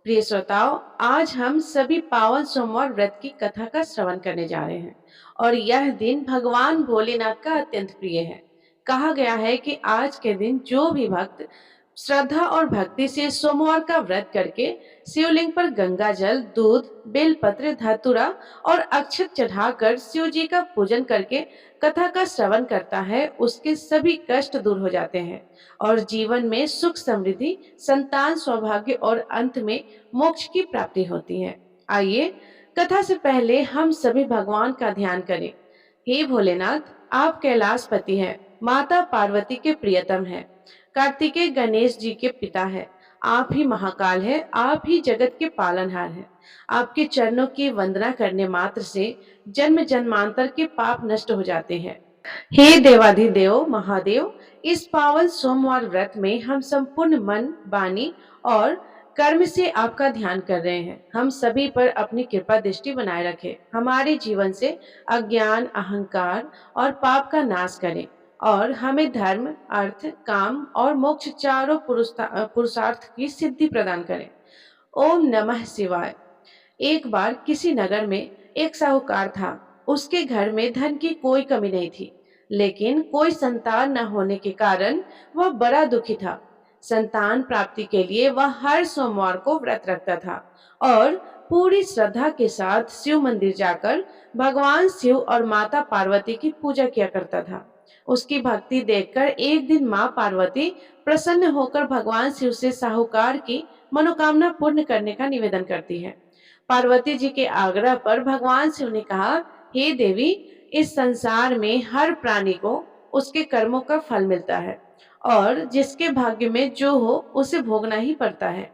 प्रिय श्रोताओं, आज हम सभी पावन सोमवार व्रत की कथा का श्रवण करने जा रहे हैं और यह दिन भगवान भोलेनाथ का अत्यंत प्रिय है। कहा गया है कि आज के दिन जो भी भक्त श्रद्धा और भक्ति से सोमवार का व्रत करके शिवलिंग पर गंगा जल, दूध, बेलपत्र, धतूरा और अक्षत चढ़ाकर शिव जी का पूजन करके कथा का श्रवण करता है, उसके सभी कष्ट दूर हो जाते हैं और जीवन में सुख समृद्धि, संतान सौभाग्य और अंत में मोक्ष की प्राप्ति होती है। आइए कथा से पहले हम सभी भगवान का ध्यान करें। हे भोलेनाथ, आप कैलाशपति हैं, माता पार्वती के प्रियतम हैं, कार्तिकेय गणेश जी के पिता हैं, आप ही महाकाल हैं, आप ही जगत के पालनहार हैं। आपके चरणों की वंदना करने मात्र से जन्म जन्मांतर के पाप नष्ट हो जाते हैं। हे देवाधिदेव महादेव, इस पावन सोमवार व्रत में हम संपूर्ण मन, वाणी और कर्म से आपका ध्यान कर रहे हैं। हम सभी पर अपनी कृपा दृष्टि बनाए रखें, हमारे जीवन से अज्ञान, अहंकार और पाप का नाश करें और हमें धर्म, अर्थ, काम और मोक्ष चारों पुरुषार्थ की सिद्धि प्रदान करें। ओम नमः शिवाय। एक बार किसी नगर में एक साहूकार था। उसके घर में धन की कोई कमी नहीं थी, लेकिन कोई संतान न होने के कारण वह बड़ा दुखी था। संतान प्राप्ति के लिए वह हर सोमवार को व्रत रखता था और पूरी श्रद्धा के साथ शिव मंदिर जाकर भगवान शिव और माता पार्वती की पूजा किया करता था। उसकी भक्ति देखकर एक दिन माँ पार्वती प्रसन्न होकर भगवान शिव से साहूकार की मनोकामना पूर्ण करने का निवेदन करती है। पार्वती जी के आग्रह पर भगवान शिव ने कहा, हे देवी, इस संसार में हर प्राणी को उसके कर्मों का फल मिलता है और जिसके भाग्य में जो हो उसे भोगना ही पड़ता है।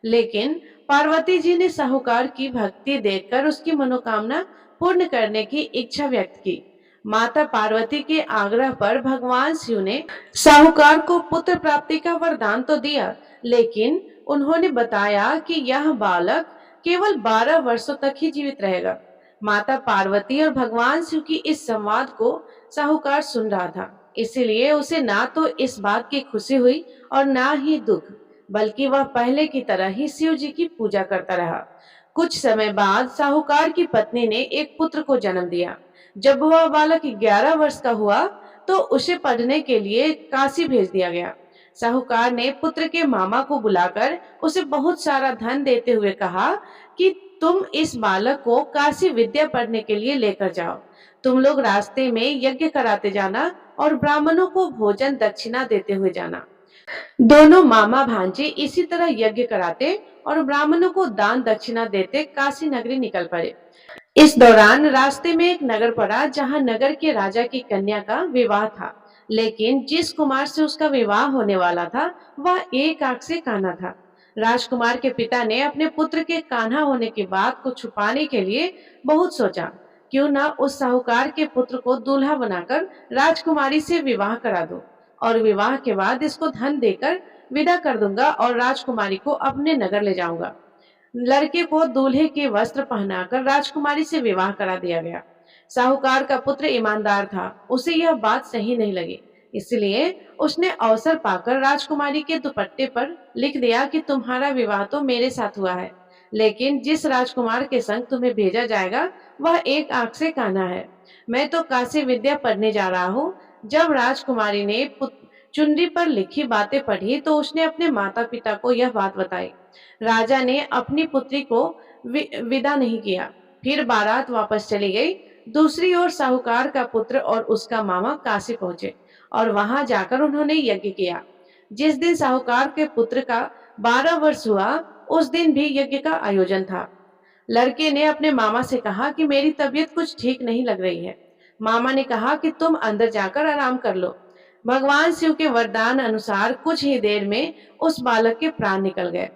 लेकिन पार्वती जी ने साहूकार की भक्ति देखकर उसकी मनोकामना पूर्ण करने की इच्छा व्यक्त की। माता पार्वती के आग्रह पर भगवान शिव ने साहूकार को पुत्र प्राप्ति का वरदान तो दिया, लेकिन उन्होंने बताया कि यह बालक केवल 12 वर्षों तक ही जीवित रहेगा। माता पार्वती और भगवान शिव की इस संवाद को साहूकार सुन रहा था, इसीलिए उसे ना तो इस बात की खुशी हुई और ना ही दुख, बल्कि वह पहले की तरह ही शिव जी की पूजा करता रहा। कुछ समय बाद साहूकार की पत्नी ने एक पुत्र को जन्म दिया। जब वह बालक 11 वर्ष का हुआ तो उसे पढ़ने के लिए काशी भेज दिया गया। साहूकार ने पुत्र के मामा को बुलाकर उसे बहुत सारा धन देते हुए कहा कि तुम इस बालक को काशी विद्या पढ़ने के लिए लेकर जाओ। तुम लोग रास्ते में यज्ञ कराते जाना और ब्राह्मणों को भोजन दक्षिणा देते हुए जाना। दोनों मामा भांजे इसी तरह यज्ञ कराते और ब्राह्मणों को दान दक्षिणा देते काशी नगरी निकल पड़े। इस दौरान रास्ते में एक नगर पड़ा जहां नगर के राजा की कन्या का विवाह था, लेकिन जिस कुमार से उसका विवाह होने वाला था वह एक आंख से काना था। राजकुमार के पिता ने अपने पुत्र के कान्हा होने की बात को छुपाने के लिए बहुत सोचा, क्यों ना उस साहूकार के पुत्र को दूल्हा बनाकर राजकुमारी से विवाह करा दो और विवाह के बाद इसको धन देकर विदा कर दूंगा और राजकुमारी को अपने नगर ले जाऊंगा। लड़के को दूल्हे के वस्त्र पहनाकर राजकुमारी से विवाह करा दिया गया। साहूकार का पुत्र ईमानदार था, उसे यह बात सही नहीं लगी, इसलिए उसने अवसर पाकर राजकुमारी के दुपट्टे पर लिख दिया कि तुम्हारा विवाह तो मेरे साथ हुआ है, लेकिन जिस राजकुमार के संग तुम्हें भेजा जाएगा वह एक आंख से काना है। मैं तो काशी विद्या पढ़ने जा रहा हूँ। जब राजकुमारी ने चुनरी पर लिखी बातें पढ़ी तो उसने अपने माता पिता को यह बात बताई। राजा ने अपनी पुत्री को विदा नहीं किया, फिर बारात वापस चली गई। दूसरी ओर साहूकार का पुत्र और उसका मामा काशी पहुंचे और वहां जाकर उन्होंने यज्ञ किया। जिस दिन साहूकार के पुत्र का 12 वर्ष हुआ, उस दिन भी यज्ञ का आयोजन था। लड़के ने अपने मामा से कहा कि मेरी तबीयत कुछ ठीक नहीं लग रही है। मामा ने कहा कि तुम अंदर जाकर आराम कर लो। भगवान शिव के वरदान अनुसार कुछ ही देर में उस बालक के प्राण निकल गए।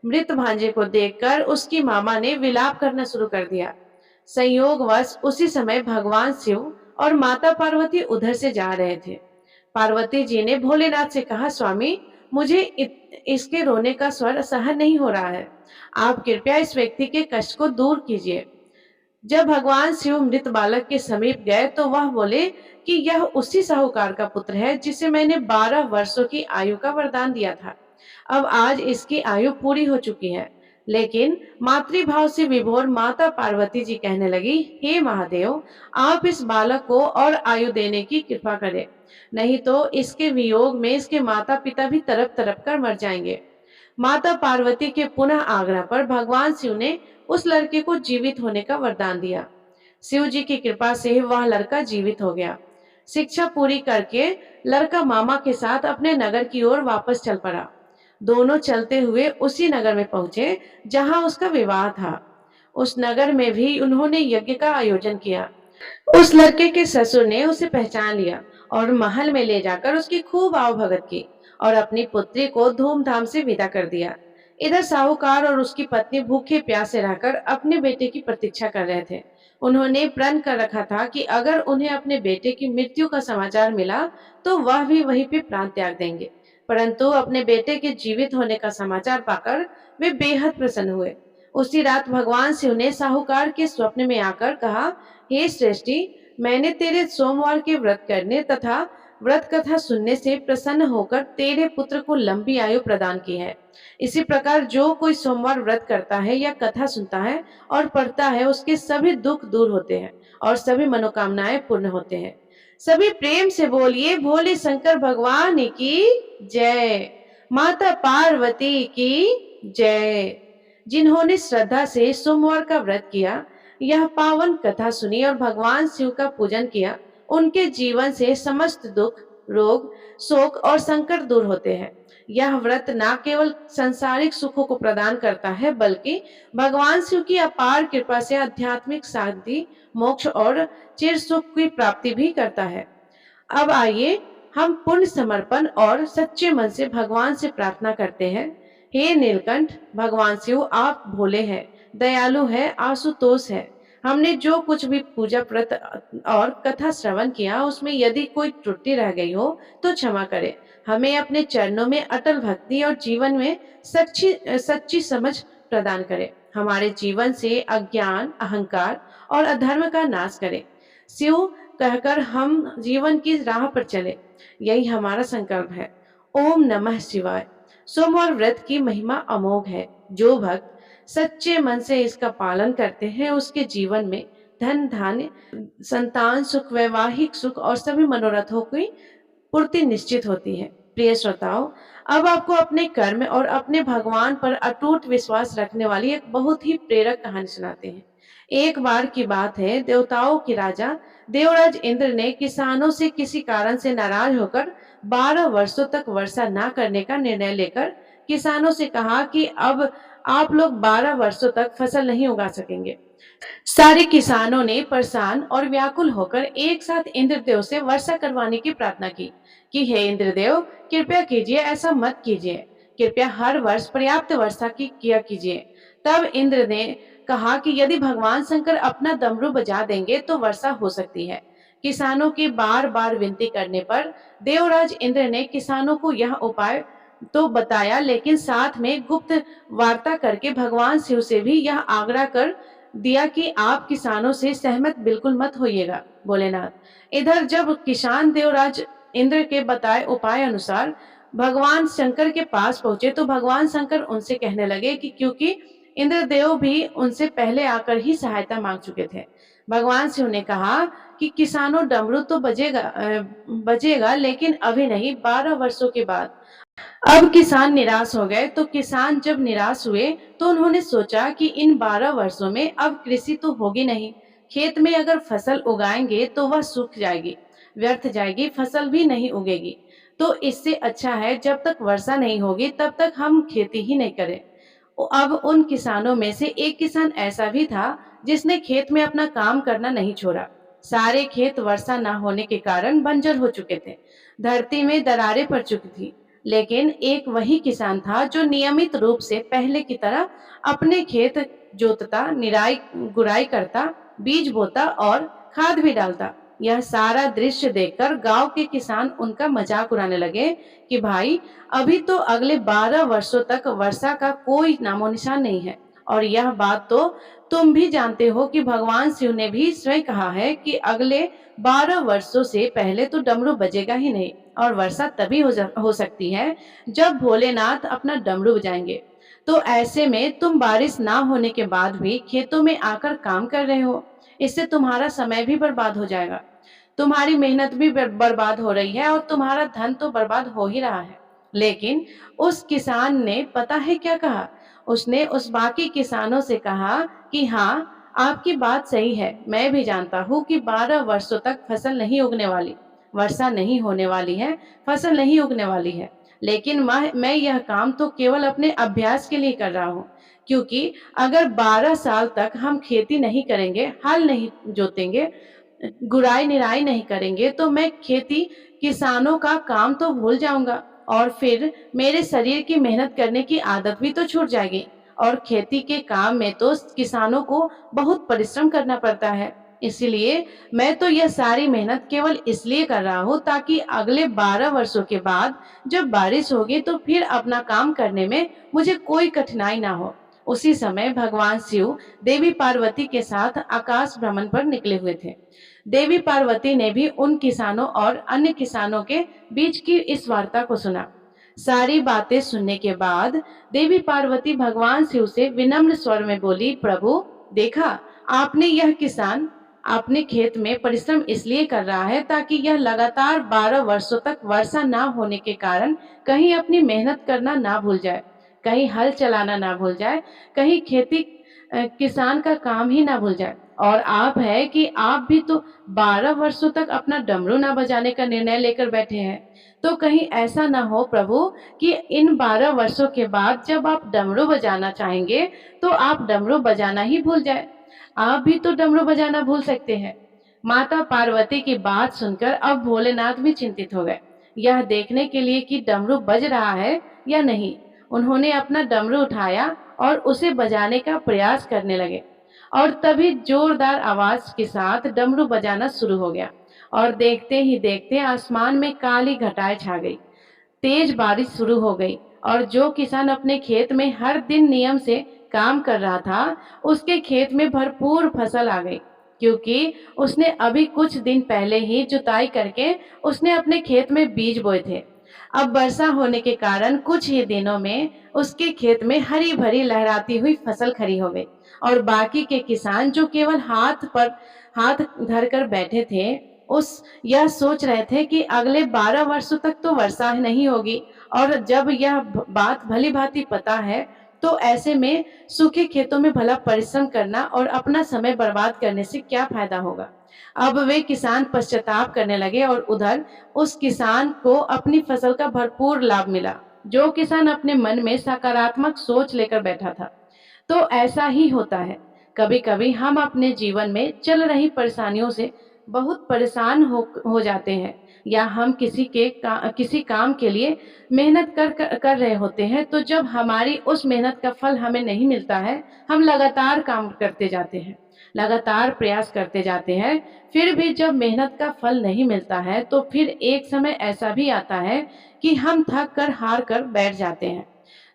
मृत भांजे को देखकर उसकी मामा ने विलाप करना शुरू कर दिया। संयोगवश उसी समय भगवान शिव और माता पार्वती उधर से जा रहे थे। पार्वती जी ने भोलेनाथ से कहा, स्वामी, मुझे इसके रोने का स्वर सहन नहीं हो रहा है, आप कृपया इस व्यक्ति के कष्ट को दूर कीजिए। जब भगवान शिव मृत बालक के समीप गए तो वह बोले कि यह उसी साहूकार का पुत्र है जिसे मैंने 12 वर्षों की आयु का वरदान दिया था। अब आज इसकी आयु पूरी हो चुकी है। लेकिन मातृभाव से विभोर माता पार्वती जी कहने लगी, हे महादेव, आप इस बालक को और आयु देने की कृपा करें, नहीं तो इसके वियोग में इसके माता पिता भी तड़प तड़प कर मर जाएंगे। माता पार्वती के पुनः आग्रह पर भगवान शिव ने उस लड़के को जीवित होने का वरदान दिया। शिव जी की कृपा से वह लड़का जीवित हो गया। शिक्षा पूरी करके लड़का मामा के साथ अपने नगर की ओर वापस चल पड़ा। दोनों चलते हुए उसी नगर में पहुंचे जहां उसका विवाह था। उस नगर में भी उन्होंने यज्ञ का आयोजन किया। उस लड़के के ससुर ने उसे पहचान लिया और महल में ले जाकर उसकी खूब आवभगत की और अपनी पुत्री को धूमधाम से विदा कर दिया। इधर साहूकार और उसकी पत्नी भूखे प्यासे रहकर अपने बेटे की प्रतीक्षा कर रहे थे। उन्होंने प्रण कर रखा था कि अगर उन्हें अपने बेटे की मृत्यु का समाचार मिला तो वह भी वहीं पे प्राण त्याग देंगे। परंतु अपने बेटे के जीवित होने का समाचार पाकर वे बेहद प्रसन्न हुए। उसी रात भगवान शिव ने साहूकार के स्वप्न में आकर कहा, हे श्रेष्ठी, मैंने तेरे सोमवार के व्रत करने तथा व्रत कथा सुनने से प्रसन्न होकर तेरे पुत्र को लंबी आयु प्रदान की है। इसी प्रकार जो कोई सोमवार व्रत करता है या कथा सुनता है और पढ़ता है, उसके सभी दुख दूर होते हैं और सभी मनोकामनाएं पूर्ण होते हैं। सभी प्रेम से बोलिए, भोले शंकर भगवान की जय, माता पार्वती की जय। जिन्होंने श्रद्धा से सोमवार का व्रत किया, यह पावन कथा सुनी और भगवान शिव का पूजन किया, उनके जीवन से समस्त दुख, रोग, शोक और संकट दूर होते हैं। यह व्रत न केवल सांसारिक सुखों को प्रदान करता है, बल्कि भगवान शिव की अपार कृपा से आध्यात्मिक शांति, मोक्ष और चिर सुख की प्राप्ति भी करता है। अब आइए हम पूर्ण समर्पण और सच्चे मन से भगवान से प्रार्थना करते हैं। हे नीलकंठ, भगवान शिव आप भोले हैं, दयालु है, आशुतोष है। हमने जो कुछ भी पूजा व्रत और कथा श्रवण किया, उसमें यदि कोई त्रुटि रह गई हो तो क्षमा करें। हमें अपने चरणों में अटल भक्ति और जीवन में सच्ची समझ प्रदान करें। हमारे जीवन से अज्ञान, अहंकार और अधर्म का नाश करें। शिव कहकर हम जीवन की राह पर चले, यही हमारा संकल्प है। ओम नमः शिवाय। सोमवार व्रत की महिमा अमोघ है। जो भक्त सच्चे मन से इसका पालन करते हैं, उसके जीवन में धन धान्य, संतान सुख, वैवाहिक सुख और सभी मनोरथों की पूर्ति निश्चित होती है। प्रिय श्रोताओं, अब आपको अपने कर्म और अपने भगवान पर अटूट विश्वास रखने वाली एक बहुत ही प्रेरक कहानी सुनाते हैं। एक बार की बात है, देवताओं के राजा देवराज इंद्र ने किसानों से किसी कारण से नाराज होकर 12 वर्षों तक वर्षा न करने का निर्णय लेकर किसानों से कहा कि अब आप लोग 12 वर्षों तक फसल नहीं उगा सकेंगे। सारे किसानों ने परेशान और व्याकुल होकर एक साथ इंद्रदेव से वर्षा करवाने की प्रार्थना की कि हे इंद्रदेव, कृपया कीजिए, ऐसा मत कीजिए, कृपया हर वर्ष पर्याप्त वर्षा की किया कीजिए। तब इंद्र ने कहा कि यदि भगवान शंकर अपना डमरू बजा देंगे तो वर्षा हो सकती है। किसानों की बार बार विनती करने पर देवराज इंद्र ने किसानों को यह उपाय तो बताया, लेकिन साथ में गुप्त वार्ता करके भगवान शिव से भी यह आग्रह कर दिया कि आप किसानों से सहमत बिल्कुल मत होइएगा, भोलेनाथ। इधर जब किसान देवराज इंद्र के बताए उपाय अनुसार भगवान शंकर के पास पहुंचे तो भगवान शंकर उनसे कहने लगे कि क्योंकि इंद्रदेव भी उनसे पहले आकर ही सहायता मांग चुके थे। भगवान शिव ने कहा कि किसानों, डमरू तो बजेगा, लेकिन अभी नहीं, 12 वर्षों के बाद। अब किसान निराश हो गए। तो किसान जब निराश हुए तो उन्होंने सोचा कि इन 12 वर्षों में अब कृषि तो होगी नहीं, खेत में अगर फसल उगाएंगे तो वह सूख जाएगी, व्यर्थ जाएगी, फसल भी नहीं उगेगी। तो इससे अच्छा है जब तक वर्षा नहीं होगी तब तक हम खेती ही नहीं करें। अब उन किसानों में से एक किसान ऐसा भी था जिसने खेत में अपना काम करना नहीं छोड़ा। सारे खेत वर्षा न होने के कारण बंजर हो चुके थे, धरती में दरारें पड़ चुकी थी। लेकिन एक वही किसान था जो नियमित रूप से पहले की तरह अपने खेत जोतता, निराई गुड़ाई करता, बीज बोता और खाद भी डालता। यह सारा दृश्य देखकर गांव के किसान उनका मजाक उड़ाने लगे कि भाई, अभी तो अगले 12 वर्षों तक वर्षा का कोई नामो निशान नहीं है, और यह बात तो तुम भी जानते हो कि भगवान शिव ने भी स्वयं कहा है कि अगले 12 वर्षों से पहले तो डमरू बजेगा ही नहीं, और वर्षा तभी हो सकती है जब भोलेनाथ अपना डमरू बजाएंगे। तो ऐसे में तुम बारिश ना होने के बाद भी खेतों में आकर काम कर रहे हो। इससे तुम्हारा समय भी बर्बाद हो जाएगा, तुम्हारी मेहनत भी बर्बाद हो रही है और तुम्हारा धन तो बर्बाद हो ही रहा है। लेकिन उस किसान ने पता है क्या कहा? उसने उस बाकी किसानों से कहा कि हाँ, आपकी बात सही है। मैं भी जानता हूँ कि 12 वर्षों तक फसल नहीं उगने वाली, वर्षा नहीं होने वाली है, फसल नहीं उगने वाली है। लेकिन मैं यह काम तो केवल अपने अभ्यास के लिए कर रहा हूँ, क्योंकि अगर 12 साल तक हम खेती नहीं करेंगे, हल नहीं जोतेंगे, गुड़ाई निराई नहीं करेंगे, तो मैं खेती किसानों का काम तो भूल जाऊंगा और फिर मेरे शरीर की मेहनत करने की आदत भी तो छूट जाएगी। और खेती के काम में तो किसानों को बहुत परिश्रम करना पड़ता है। इसलिए मैं तो यह सारी मेहनत केवल इसलिए कर रहा हूँ ताकि अगले 12 वर्षों के बाद जब बारिश होगी तो फिर अपना काम करने में मुझे कोई कठिनाई ना हो। उसी समय भगवान शिव देवी पार्वती के साथ आकाश भ्रमण पर निकले हुए थे। देवी पार्वती ने भी उन किसानों और अन्य किसानों के बीच की इस वार्ता को सुना। सारी बातें सुनने के बाद देवी पार्वती भगवान शिव से विनम्र स्वर में बोली, प्रभु, देखा आपने यह किसान अपने खेत में परिश्रम इसलिए कर रहा है ताकि यह लगातार 12 वर्षों तक वर्षा ना होने के कारण कहीं अपनी मेहनत करना ना भूल जाए, कहीं हल चलाना ना भूल जाए, कहीं खेती किसान का काम ही ना भूल जाए। और आप है कि आप भी तो 12 वर्षों तक अपना डमरू ना बजाने का निर्णय लेकर बैठे हैं। तो कहीं ऐसा ना हो प्रभु कि इन 12 वर्षों के बाद जब आप डमरू बजाना चाहेंगे तो आप डमरू बजाना ही भूल जाए। आप भी तो डमरू बजाना भूल सकते हैं। माता पार्वती की बात सुनकर अब भोलेनाथ भी चिंतित हो गए, यह देखने के लिए कि डमरू बज रहा है या नहीं। उन्होंने अपना डमरू उठाया और उसे बजाने का प्रयास करने लगे और तभी जोरदार आवाज के साथ डमरू बजाना शुरू हो गया और देखते ही देखते आसमान में काली घटाएं छा गई। तेज बारिश शुरू हो गई और जो किसान अपने खेत में हर दिन नियम से काम कर रहा था, उसके खेत में भरपूर फसल आ गई, क्योंकि उसने अभी कुछ दिन पहले ही जुताई करके उसने अपने खेत में बीज बोए थे। अब वर्षा होने के कारण कुछ ही दिनों में उसके खेत में हरी भरी लहराती हुई फसल खड़ी हो गई और बाकी के किसान जो केवल हाथ धर कर बैठे थे, उस यह सोच रहे थे कि अगले 12 वर्षों तक तो वर्षा नहीं होगी और जब यह बात भली भांति पता है तो ऐसे में सूखे खेतों में भला परिश्रम करना और अपना समय बर्बाद करने से क्या फायदा होगा। अब वे किसान पश्चाताप करने लगे और उधर उस किसान को अपनी फसल का भरपूर लाभ मिला। जो किसान अपने मन में सकारात्मक सोच लेकर बैठा था। तो ऐसा ही होता है, कभी कभी हम अपने जीवन में चल रही परेशानियों से बहुत परेशान हो जाते हैं, या हम किसी काम के लिए मेहनत कर रहे होते हैं, तो जब हमारी उस मेहनत का फल हमें नहीं मिलता है, हम लगातार काम करते जाते हैं, लगातार प्रयास करते जाते हैं, फिर भी जब मेहनत का फल नहीं मिलता है तो फिर एक समय ऐसा भी आता है कि हम थक कर हार कर बैठ जाते हैं।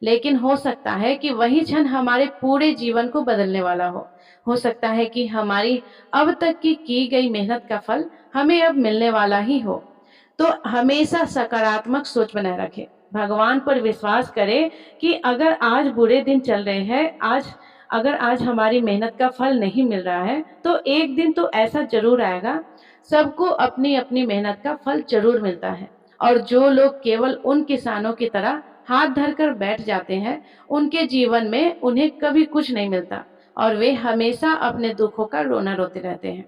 लेकिन हो सकता है कि वही क्षण हमारे पूरे जीवन को बदलने वाला हो सकता है कि हमारी अब तक की गई मेहनत का फल हमें अब मिलने वाला ही हो। तो हमेशा सकारात्मक सोच बनाए रखें, भगवान पर विश्वास करें कि अगर आज बुरे दिन चल रहे हैं, अगर आज हमारी मेहनत का फल नहीं मिल रहा है, तो एक दिन तो ऐसा जरूर आएगा, सबको अपनी अपनी मेहनत का फल जरूर मिलता है। और जो लोग केवल उन किसानों की तरह हाथ धरकर बैठ जाते हैं, उनके जीवन में उन्हें कभी कुछ नहीं मिलता और वे हमेशा अपने दुखों का रोना रोते रहते हैं।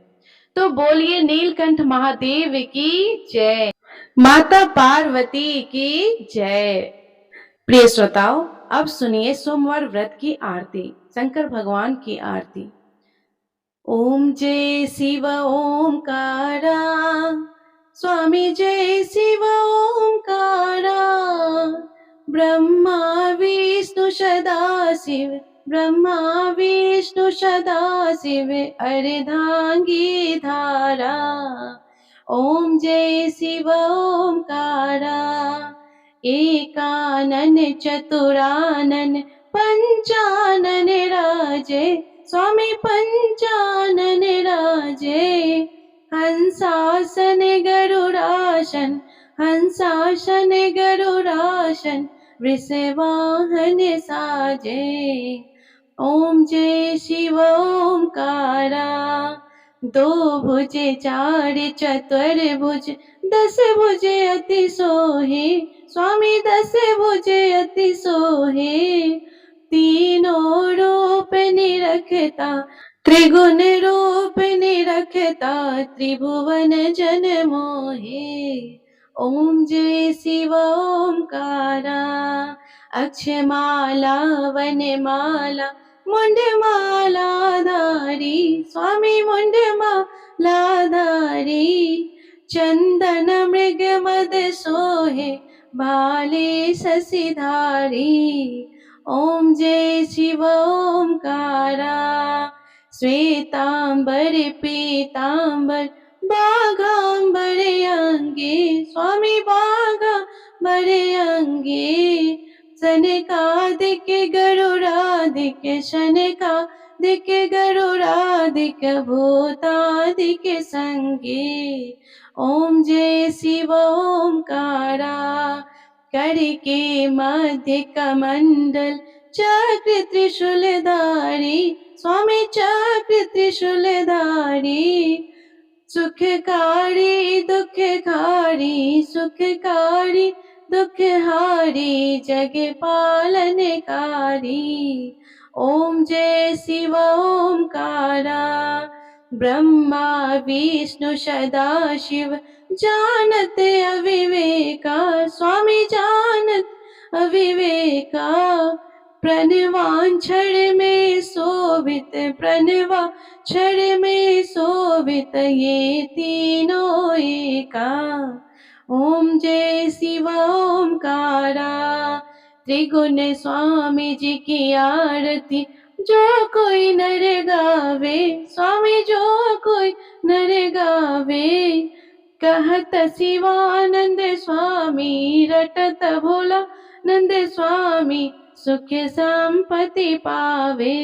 तो बोलिए नीलकंठ महादेव की जय, माता पार्वती की जय। प्रिय श्रोताओं, अब सुनिए सोमवार व्रत की आरती, शंकर भगवान की आरती। ओम जय शिव ओमकारा, स्वामी जय शिव ओमकारा, ब्रह्मा विष्णु सदाशिव, ब्रह्मा विष्णु सदाशिव, अर्धांगी धारा। ओम जय शिव ओमकारा, एकानन चतुरानन पंचानन राजे, स्वामी पंचानन राजे। हंसासन गरुड़ासन, हंसासन गरुड़ासन, वृषवाहन साजे। ओम जय शिव ओंकारा। दो भुजे चार चतुर्भुज, दस भुजे अति सोहे। स्वामी दस भुजे अति सोहे। तीनों रूप निरखता, त्रिगुण रूप निरखता, त्रिभुवन जन मोहे। ओम जय शिव ओंकारा। अक्षमाला वनमाला मुंडमाला धारी। स्वामी मुंडमाला धारी। चंदन मृग मद सोहे, भाले शशिधारी। ओम जय शिव ओंकारा। श्वेतांबर पीतांबर, बाघांबर अंगे। स्वामी बाघांबर अंगे। सनकादिक गरुड़ादिक, शनकादिक गरुड़ादिक, भूतादिक संगे। ओम जय शिव ओंकारा। करके मध्य कमंडल, चक्र त्रिशूलधारी। स्वामी चक्र त्रिशूलधारी। सुखकारी दुखकारी, सुखकारी दुखहारी, जग पालनकारी। ओम जय शिव ओंकारा। ब्रह्मा विष्णु सदा शिव, जानत अविवेका। स्वामी जानत अविवेका। प्रणवांछड़ में शोभित, प्रणवांछड़ में शोभित, ये तीनों एका। ओम जय शिव ओंकारा। त्रिगुण स्वामी जी की आरती, जो कोई नर गावे। स्वामी जो कोई नर गावे। कहत शिवानंद स्वामी, रटत भोला नंद स्वामी, सुख संपत्ति पावे।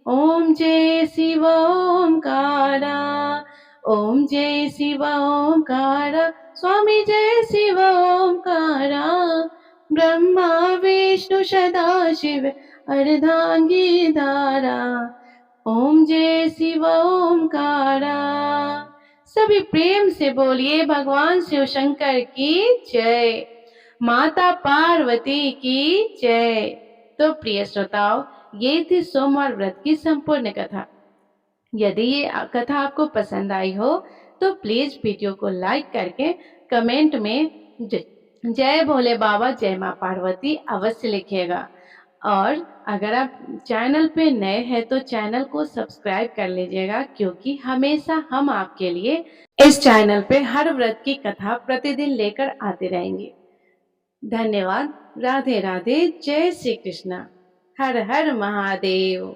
ओम जय शिव ओंकारा। ओम जय शिव ओंकारा। स्वामी जय शिव ओंकारा। ब्रह्मा विष्णु सदा शिव, अर्धांगी धारा। ओम जय शिव ओंकारा। सभी प्रेम से बोलिए भगवान शिव शंकर की जय, माता पार्वती की जय। तो प्रिय श्रोताओ, ये थी सोमवार व्रत की संपूर्ण कथा। यदि ये कथा आपको पसंद आई हो तो प्लीज वीडियो को लाइक करके कमेंट में जय भोले बाबा जय माँ पार्वती अवश्य लिखिएगा। और अगर आप चैनल पे नए हैं तो चैनल को सब्सक्राइब कर लीजिएगा, क्योंकि हमेशा हम आपके लिए इस चैनल पे हर व्रत की कथा प्रतिदिन लेकर आते रहेंगे। धन्यवाद। राधे राधे। जय श्री कृष्णा। हर हर महादेव।